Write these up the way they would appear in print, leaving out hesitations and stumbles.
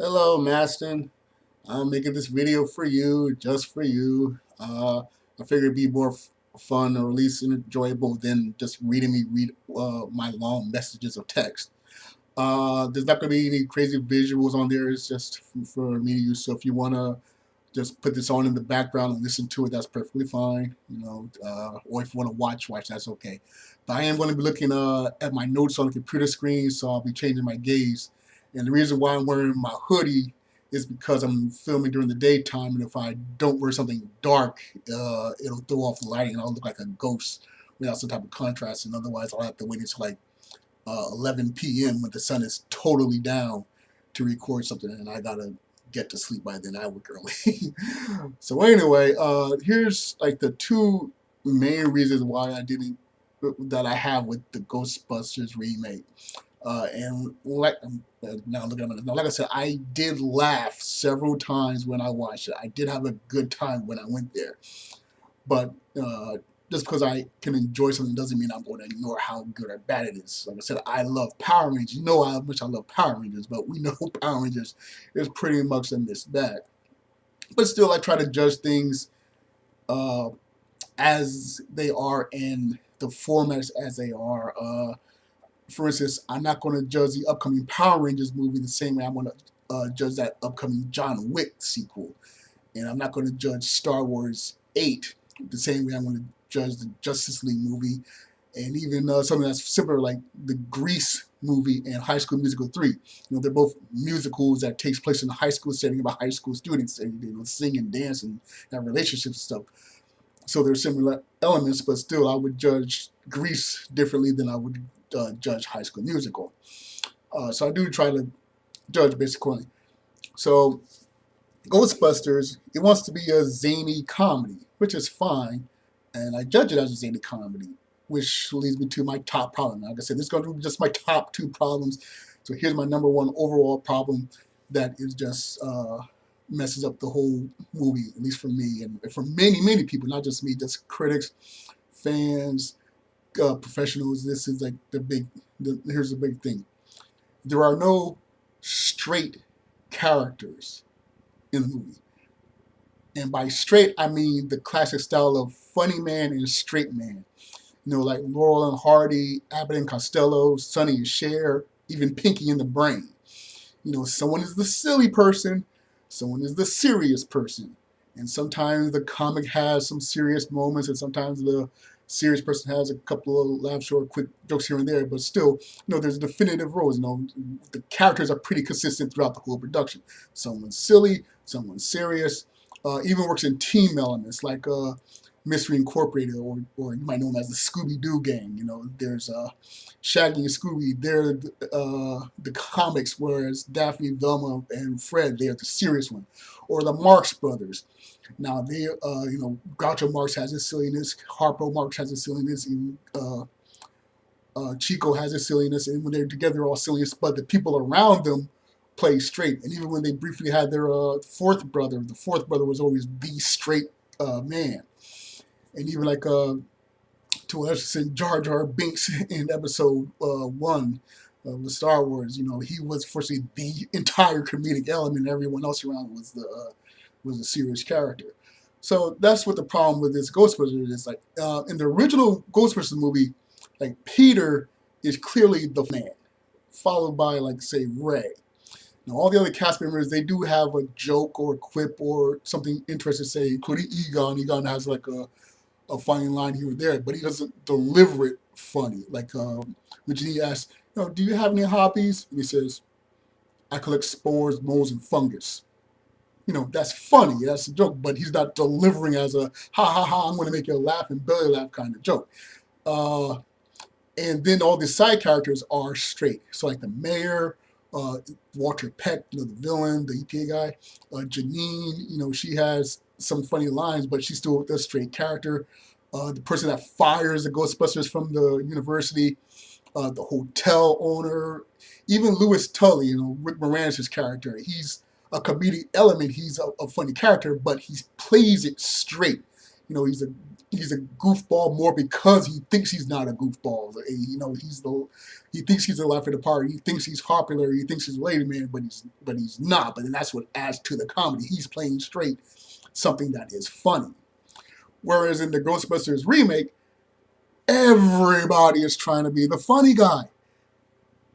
Hello, Mastin. I'm making this video for you, just for you. I figured it'd be more fun or at least enjoyable than just reading me read my long messages of text. There's not going to be any crazy visuals on there. It's just for me to use. So if you want to just put this on in the background and listen to it, that's perfectly fine. Or if you want to watch, that's okay. But I am going to be looking at my notes on the computer screen, so I'll be changing my gaze. And the reason why I'm wearing my hoodie is because I'm filming during the daytime, and if I don't wear something dark, it'll throw off the lighting, and I'll look like a ghost without some type of contrast. And otherwise, I'll have to wait until like 11 p.m. when the sun is totally down to record something, and I gotta get to sleep by then. I work early. So anyway, here's like the two main reasons why that I have with the Ghostbusters remake. And like now look at it. Now, like I said, I did laugh several times when I watched it. I did have a good time when I went there, but just because I can enjoy something doesn't mean I'm going to ignore how good or bad it is. Like I said, I love Power Rangers. You know how much I love Power Rangers, but we know Power Rangers is pretty much a mixed bag. But still, I try to judge things uh, as they are in the formats as they are. For instance, I'm not going to judge the upcoming Power Rangers movie the same way I'm going to judge that upcoming John Wick sequel. And I'm not going to judge Star Wars 8 the same way I'm going to judge the Justice League movie, and even something that's similar like the Grease movie and High School Musical 3. They're both musicals that takes place in a high school setting about high school students, and sing and dance and have relationships and stuff. So there's similar elements, but still I would judge Grease differently than I would judge High School Musical. So I do try to judge basically. So Ghostbusters, it wants to be a zany comedy, which is fine, and I judge it as a zany comedy, which leads me to my top problem. Like I said, this is going to be just my top two problems. So here's my number one overall problem that is just messes up the whole movie, at least for me, and for many people, not just me, just critics, fans, professionals. This is like here's the big thing. There are no straight characters in the movie. And by straight, I mean the classic style of funny man and straight man. Like Laurel and Hardy, Abbott and Costello, Sonny and Cher, even Pinky and the Brain. Someone is the silly person, someone is the serious person. And sometimes the comic has some serious moments, and sometimes the serious person has a couple of laughs or quick jokes here and there, but still, there's definitive roles. The characters are pretty consistent throughout the whole production. Someone's silly, someone's serious, even works in team elements like Mystery Incorporated, or you might know them as the Scooby-Doo gang. There's Shaggy and Scooby. They're the comics, whereas Daphne, Velma, and Fred, they're the serious one. Or the Marx Brothers. Now they, Groucho Marx has his silliness, Harpo Marx has his silliness, and Chico has his silliness, and when they're together, all silliness. But the people around them play straight. And even when they briefly had their fourth brother, the fourth brother was always the straight man. And even like to an extent, Jar Jar Binks in episode 1 of the Star Wars, he was fortunately the entire comedic element. Everyone else around was a serious character. So that's what the problem with this Ghostbusters is. Like in the original Ghostbusters movie, like Peter is clearly the man, followed by like say Ray. Now all the other cast members, they do have a joke or a quip or something interesting to say, including Egon. Egon has like a funny line here or there, but he doesn't deliver it funny. Like when Genie asks, do you have any hobbies? And he says, I collect spores, moles, and fungus. That's funny, that's a joke, but he's not delivering as a ha ha ha, I'm going to make you laugh and belly laugh kind of joke. And then all the side characters are straight. So like the mayor, Walter Peck, the villain, the EPA guy, Janine, she has some funny lines, but she's still a straight character. The person that fires the Ghostbusters from the university, the hotel owner, even Louis Tully, Rick Moranis' character. He's a comedic element. He's a funny character, but he plays it straight. He's a goofball more because he thinks he's not a goofball. He thinks he's the life of the party. He thinks he's popular. He thinks he's a lady man, but he's not. But then that's what adds to the comedy. He's playing straight something that is funny. Whereas in the Ghostbusters remake, everybody is trying to be the funny guy.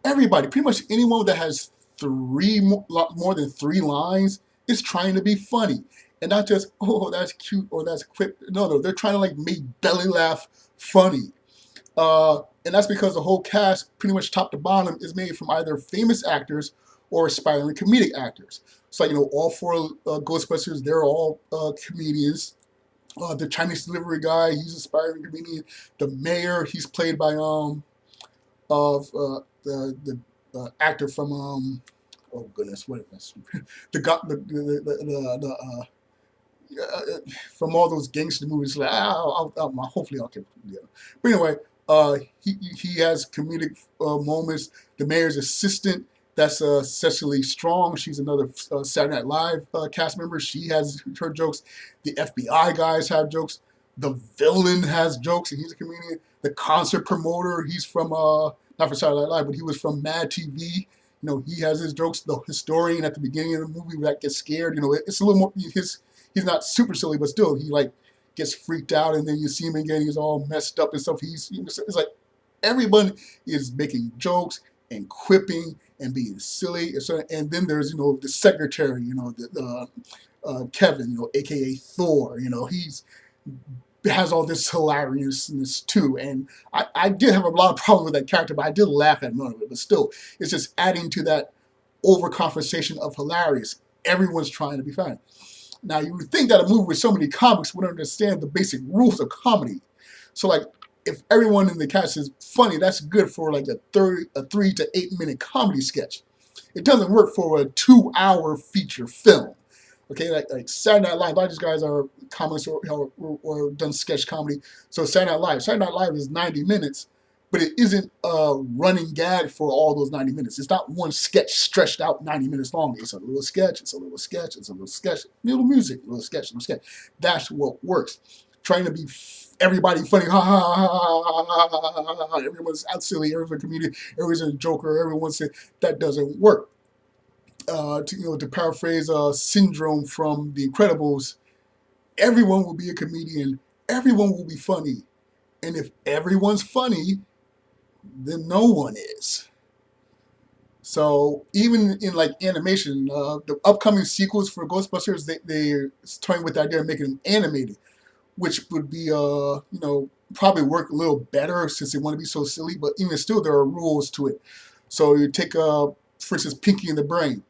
Everybody, pretty much anyone that has more than three lines is trying to be funny, and not just oh that's cute or that's quick. No, they're trying to like make belly laugh funny. And that's because the whole cast, pretty much top to bottom, is made from either famous actors or aspiring comedic actors. So all four Ghostbusters, they're all comedians. The Chinese delivery guy, he's an aspiring comedian. The mayor, he's played by of the actor from oh goodness, what is this? The from all those gangster movies. Like, hopefully I'll get it together. But anyway, he has comedic moments. The mayor's assistant, that's Cecily Strong. She's another Saturday Night Live cast member. She has her jokes. The FBI guys have jokes. The villain has jokes, and he's a comedian. The concert promoter, he's from not from Saturday Night Live, but he was from Mad TV. He has his jokes. The historian at the beginning of the movie that gets scared. It's a little more he's not super silly, but still he like gets freaked out, and then you see him again. He's all messed up and stuff. It's like everyone is making jokes and quipping and being silly. And then there's the secretary, Kevin, aka Thor. He's has all this hilariousness too. And I did have a lot of problems with that character, but I did laugh at none of it. But still, it's just adding to that overconversation of hilarious. Everyone's trying to be funny. Now, you would think that a movie with so many comics would understand the basic rules of comedy. So, like, if everyone in the cast is funny, that's good for like a 3 to 8 minute comedy sketch. It doesn't work for a 2-hour feature film. Okay, like Saturday Night Live, a lot of these guys are comics or done sketch comedy. So Saturday Night Live is 90 minutes, but it isn't a running gag for all those 90 minutes. It's not one sketch stretched out 90 minutes long. It's a little sketch, it's a little sketch, it's a little sketch, little music, little sketch, little sketch. That's what works. Trying to be everybody funny, ha ha ha ha ha ha ha. Everyone's out silly, everyone's a comedian, everyone's a joker, everyone's that doesn't work. To paraphrase Syndrome from The Incredibles, everyone will be a comedian, everyone will be funny, and if everyone's funny, then no one is. So even in like animation, the upcoming sequels for Ghostbusters, they're toying with the idea of making them animated, which would be probably work a little better since they want to be so silly. But even still, there are rules to it. So you take for instance, Pinky and the Brain.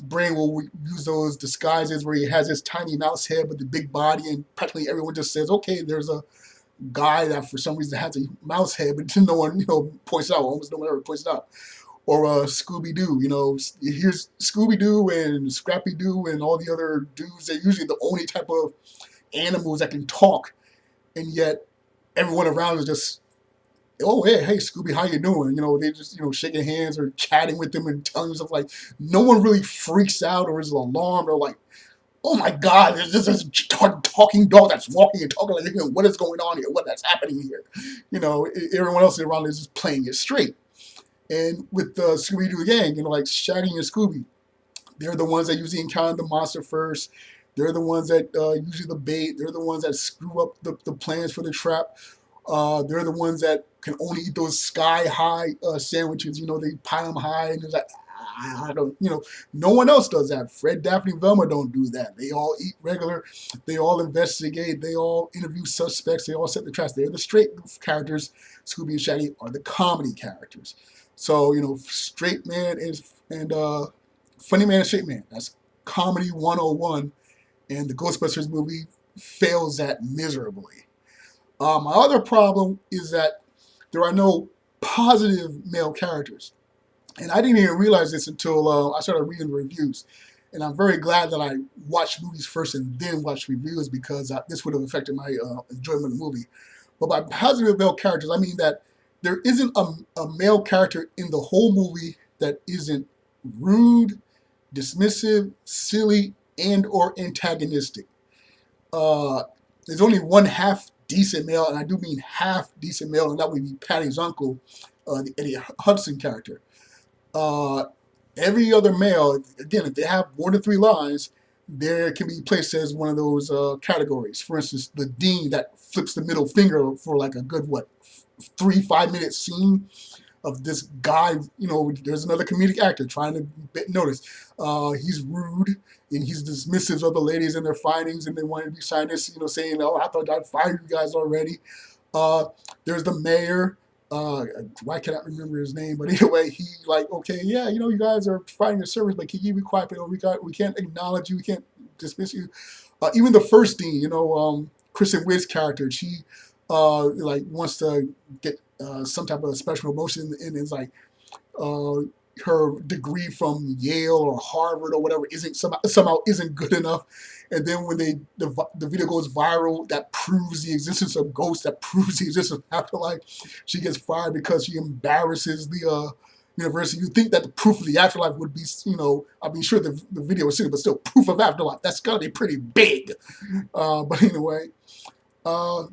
Brain will use those disguises where he has this tiny mouse head with the big body, and practically everyone just says, okay, there's a guy that for some reason has a mouse head, but no one, points it out. Almost no one ever points it out. Or Scooby-Doo, here's Scooby-Doo and Scrappy-Doo and all the other dudes. They're usually the only type of animals that can talk, and yet everyone around is just, oh hey Scooby, how you doing? They just shaking hands or chatting with them and telling them stuff. Like, no one really freaks out or is alarmed or like, oh my God, there's this talking dog that's walking and talking like, what is going on here? What is happening here? Everyone else around is just playing it straight. And with the Scooby-Doo gang, like Shaggy and Scooby, they're the ones that usually encounter the monster first. They're the ones that usually the bait. They're the ones that screw up the plans for the trap. They're the ones that can only eat those sky-high sandwiches. They pile them high, and it's like, I don't, no one else does that. Fred, Daphne, Velma don't do that. They all eat regular. They all investigate. They all interview suspects. They all set the traps. They're the straight characters. Scooby and Shaggy are the comedy characters. So, straight man and funny man and straight man. That's comedy 101, and the Ghostbusters movie fails that miserably. My other problem is that there are no positive male characters. And I didn't even realize this until I started reading the reviews. And I'm very glad that I watched movies first and then watched reviews, because this would have affected my enjoyment of the movie. But by positive male characters, I mean that there isn't a male character in the whole movie that isn't rude, dismissive, silly, and or antagonistic. there's only one half decent male, and I do mean half decent male, and that would be Patty's uncle, the Eddie Hudson character. Uh, every other male, again, if they have more than 3 lines, there can be placed as one of those categories. For instance, the dean that flips the middle finger for like a good, what, 3-5 minute scene of this guy. There's another comedic actor trying to notice. He's rude and he's dismissive of the ladies and their findings, and they want to be scientists, saying, "Oh, I thought I'd fired you guys already." Uh, there's the mayor. Why can't I remember his name? But anyway, he like, okay, yeah, you guys are providing a service, but can you be quiet? We can't acknowledge you. We can't dismiss you. Even the first dean, Kristen Wiig's character, she like wants to get some type of special promotion, and it's like uh, her degree from Yale or Harvard or whatever isn't somehow isn't good enough. And then when the video goes viral, that proves the existence of ghosts, that proves the existence of afterlife, she gets fired because she embarrasses the university. You think that the proof of the afterlife would be, I mean, sure the video is silly, but still, proof of afterlife, that's gotta be pretty big. But anyway, of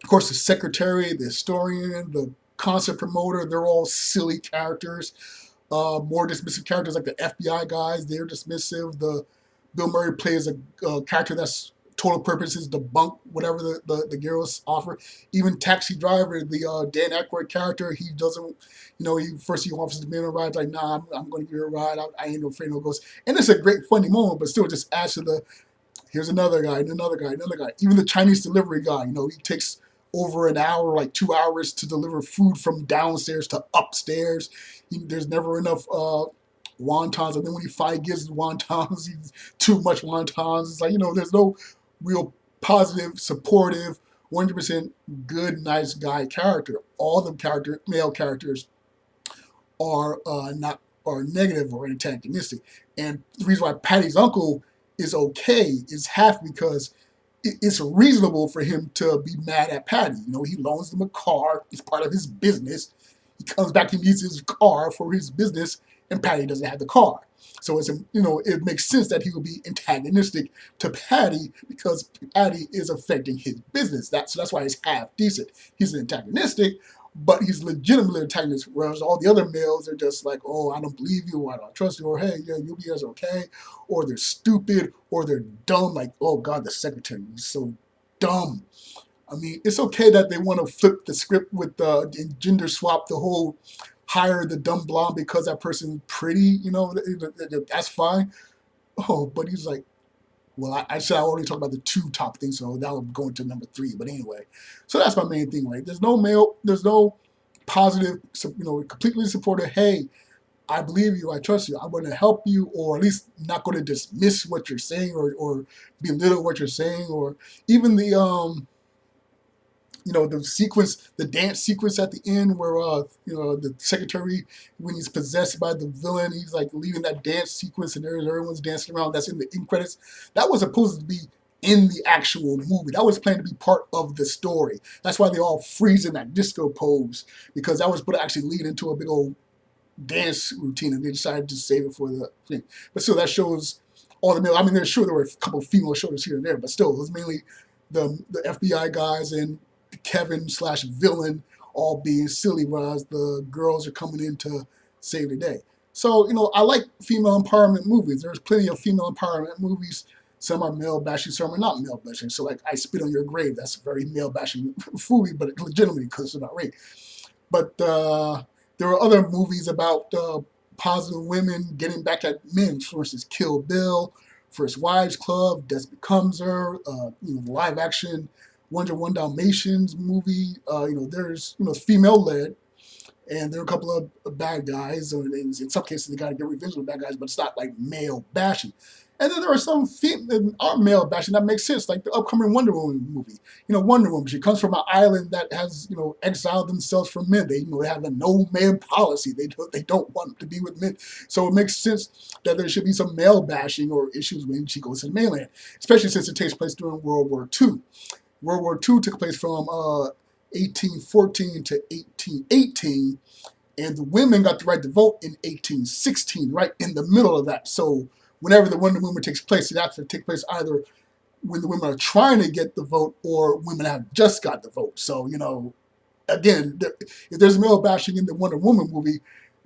course, the secretary, the historian, the concept promoter, they're all silly characters. More dismissive characters like the FBI guys, they're dismissive. The Bill Murray plays a character that's total purpose is debunk whatever the girls offer. Even Taxi Driver, the Dan Aykroyd character, he doesn't, he offers the man a ride, like, nah, I'm going to give you a ride. I ain't no afraid no ghosts. And it's a great funny moment, but still just adds to here's another guy, another guy, another guy. Even the Chinese delivery guy, he takes over an hour, like 2 hours, to deliver food from downstairs to upstairs. There's never enough wontons, and then when he finally gives wontons, he's too much wontons. It's like, there's no real positive, supportive, 100% good, nice guy character. All the male characters are not are negative or antagonistic. And the reason why Patty's uncle is okay is half because it's reasonable for him to be mad at Patty. He loans them a car. It's part of his business. He comes back and uses his car for his business, and Patty doesn't have the car. So it makes sense that he would be antagonistic to Patty because Patty is affecting his business. So that's why he's half decent. He's antagonistic, but he's legitimately antagonistic. Whereas all the other males are just like, oh, I don't believe you, or I don't trust you, or hey, yeah, you guys are okay, or they're stupid, or they're dumb. Like, oh God, the secretary is so dumb. I mean, it's okay that they want to flip the script with gender swap the whole hire the dumb blonde because that person's pretty, that's fine. Oh, but he's like, well, I said I already talked about the 2 top things, so that would go into number 3. But anyway, so that's my main thing, right? There's no positive, completely supportive, hey, I believe you, I trust you, I'm going to help you, or at least not going to dismiss what you're saying or belittle what you're saying, or even the the dance sequence at the end where, the secretary, when he's possessed by the villain, he's like leading that dance sequence and everyone's dancing around. That's in the end credits. That was supposed to be in the actual movie. That was planned to be part of the story. That's why they all freeze in that disco pose, because that was supposed to actually lead into a big old dance routine, and they decided to save it for the thing. But still, that shows all the male. I mean, there were a couple of female shoulders here and there, but still, it was mainly the FBI guys and Kevin/villain all being silly, whereas the girls are coming in to save the day. So, I like female empowerment movies. There's plenty of female empowerment movies. Some are male bashing, some are not male bashing. So, like, I Spit on Your Grave, that's a very male bashing movie, but legitimately because it's about rape. But there are other movies about positive women getting back at men. For instance, Kill Bill, First Wives Club, Des Becomes Her, the live action 101 Dalmatians movie. There's female led, and there are a couple of bad guys, or in some cases they got to get revenge on the bad guys, but it's not like male bashing. And then there are some are male bashing that makes sense, like the upcoming Wonder Woman movie. Wonder Woman, she comes from an island that has exiled themselves from men. They they have a no man policy. They don't want to be with men. So it makes sense that there should be some male bashing or issues when she goes to the mainland, especially since it takes place during World War II. World War II took place from 1814 to 1818, and the women got the right to vote in 1816, right in the middle of that. So whenever the Wonder Woman takes place, it has to take place either when the women are trying to get the vote or women have just got the vote. So, again, if there's male bashing in the Wonder Woman movie,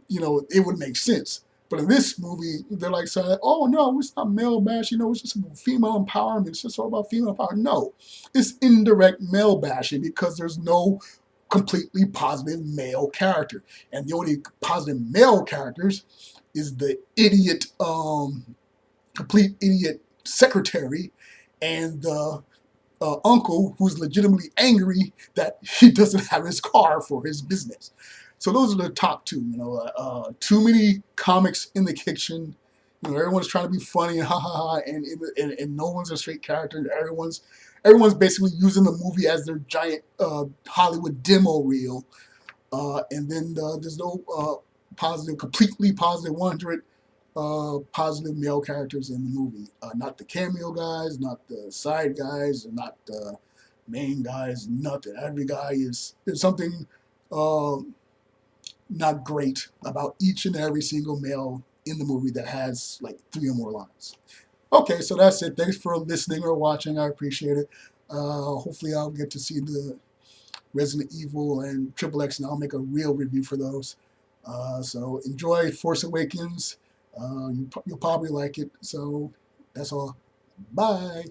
it would make sense. But in this movie, they're like saying, "Oh no, it's not male bashing. It's just female empowerment. It's just all about female empowerment." No, it's indirect male bashing because there's no completely positive male character, and the only positive male characters is the idiot, complete idiot secretary, and the uncle who's legitimately angry that he doesn't have his car for his business. So those are the top two. Too many comics in the kitchen. Everyone's trying to be funny and ha ha ha, and no one's a straight character. Everyone's basically using the movie as their giant Hollywood demo reel. And then there's no completely positive 100 positive male characters in the movie. Not the cameo guys, not the side guys, and not the main guys. Nothing. Every guy there's something not great about each and every single male in the movie that has like 3 or more lines. Okay, so that's it. Thanks for listening or watching. I appreciate it. Hopefully, I'll get to see the Resident Evil and Triple X, and I'll make a real review for those. So enjoy Force Awakens. You'll probably like it. So that's all. Bye.